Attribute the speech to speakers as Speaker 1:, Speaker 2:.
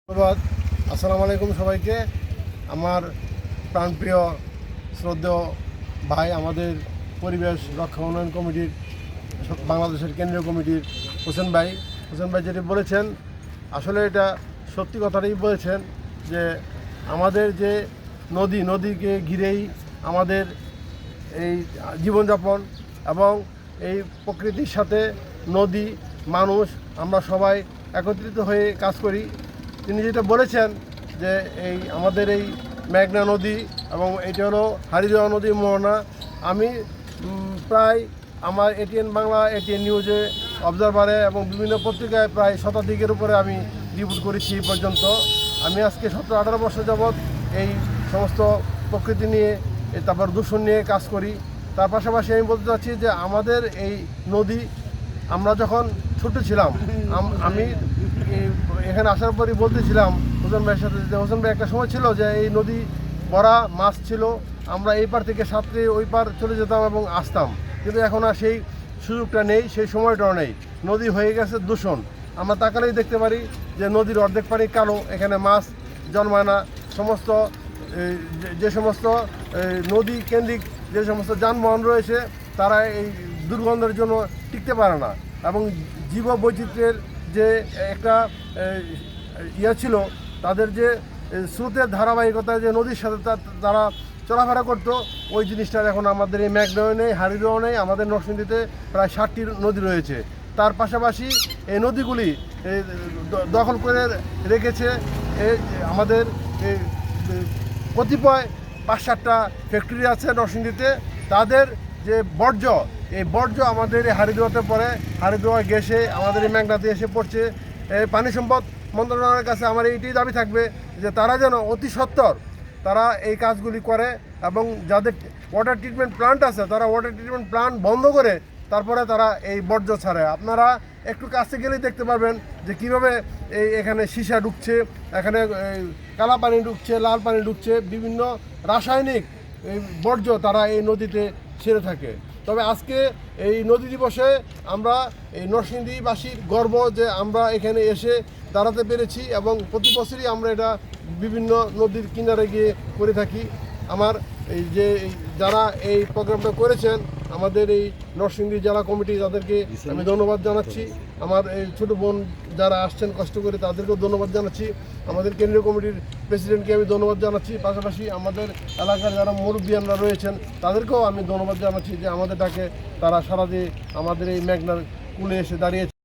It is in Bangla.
Speaker 1: ধন্যবাদ। আসসালামু আলাইকুম সবাইকে। আমার প্রাণপ্রিয় শ্রদ্ধেয় ভাই, আমাদের পরিবেশ রক্ষা উন্নয়ন কমিটির বাংলাদেশের কেন্দ্রীয় কমিটির হোসেন ভাই যেটি বলেছেন, আসলে এটা সত্যি কথাটাই বলেছেন যে আমাদের যে নদীকে ঘিরেই আমাদের এই জীবনযাপন এবং এই প্রকৃতির সাথে নদী, মানুষ, আমরা সবাই একত্রিত হয়ে কাজ করি। তিনি যেটা বলেছেন যে আমাদের এই মেঘনা নদী এবং এটা হলো হারিদোয়া নদী মোহনা। আমি প্রায় আমার এটিএন বাংলা, এটিএন নিউজে, অবজারভারে এবং বিভিন্ন পত্রিকায় প্রায় শতাধিকের উপরে আমি রিপোর্ট করেছি এই পর্যন্ত। আমি আজকে 17-18 বছর যাবৎ এই সমস্ত প্রকৃতি নিয়ে, তারপর দূষণ নিয়ে কাজ করি। তার পাশাপাশি আমি বলতে চাচ্ছি যে আমাদের এই নদী, আমরা যখন ছোট ছিলাম, আমি এখানে আসার পরই বলতেছিলাম হোসেন ভাইয়ের সাথে যে হোসেন ভাই, একটা সময় ছিল যে এই নদী ভরা মাছ ছিল, আমরা এই পার থেকে সাঁতরে ওই পার চলে যেতাম এবং আসতাম, কিন্তু এখন আর সেই সুযোগটা নেই, সেই সময়টাও নেই। নদী হয়ে গেছে দূষণ। আমরা তাকালেই দেখতে পারি যে নদীর অর্ধেক পানি কালো, এখানে মাছ জন্মায় না। সমস্ত যে সমস্ত নদী কেন্দ্রিক যে সমস্ত যানবাহন রয়েছে, তারা এই দুর্গন্ধের জন্য টিকতে পারে না এবং জীব বৈচিত্র্যের যে একটা ছিল, তাদের যে স্রোতের ধারাবাহিকতা, যে নদীর সাথে তারা চলাফেরা করতো, ওই জিনিসটার এখন আমাদের এই মেঘনাও নেই, হারিদোয়াও নেই। আমাদের নরসিংদীতে প্রায় 60টি নদী রয়েছে। তার পাশাপাশি এই নদীগুলি দখল করে রেখেছে আমাদের কতিপয় 5-7টা ফ্যাক্টরি আছে নরসিংদীতে। তাদের যে বর্জ্য, এই বর্জ্য আমাদের এই হারিদোয়াতে পড়ে, হারিদোয়া গ্যাসে আমাদের এই মেঘনাতে এসে পড়ছে। পানি সম্পদ মন্ত্রণালয়ের কাছে আমার এইটি দাবি থাকবে যে তারা যেন অতি সত্বর তারা এই কাজগুলি করে এবং যাদের ওয়াটার ট্রিটমেন্ট প্ল্যান্ট আছে, তারা ওয়াটার ট্রিটমেন্ট প্ল্যান্ট বন্ধ করে তারপরে তারা এই বর্জ্য ছাড়ে। আপনারা একটু কাছে গেলেই দেখতে পারবেন যে কীভাবে এখানে সীসা ঢুকছে, এখানে কালা পানি ঢুকছে, লাল পানি ঢুকছে, বিভিন্ন রাসায়নিক বর্জ্য তারা এই নদীতে ছেড়ে থাকে। তবে আজকে এই নদী দিবসে আমরা এই নরসিংদীবাসীর গর্ব যে আমরা এখানে এসে দাঁড়াতে পেরেছি এবং প্রতি বছরই আমরা এটা বিভিন্ন নদীর কিনারে গিয়ে করে থাকি। আমার এই যে যারা এই প্রোগ্রামটা করেছেন, আমাদের এই নরসিংদী জেলা কমিটি, তাদেরকে আমি ধন্যবাদ জানাচ্ছি। আমার এই ছোটো বোন যারা আসছেন কষ্ট করে, তাদেরকেও ধন্যবাদ জানাচ্ছি। আমাদের কেন্দ্রীয় কমিটির প্রেসিডেন্টকে আমি ধন্যবাদ জানাচ্ছি। পাশাপাশি আমাদের এলাকার যারা মুরব্বিয়ানরা রয়েছেন, তাদেরকেও আমি ধন্যবাদ জানাচ্ছি যে আমাদের ডাকে তারা সারা দিয়ে আমাদের এই মেঘনার কূলে এসে দাঁড়িয়েছে।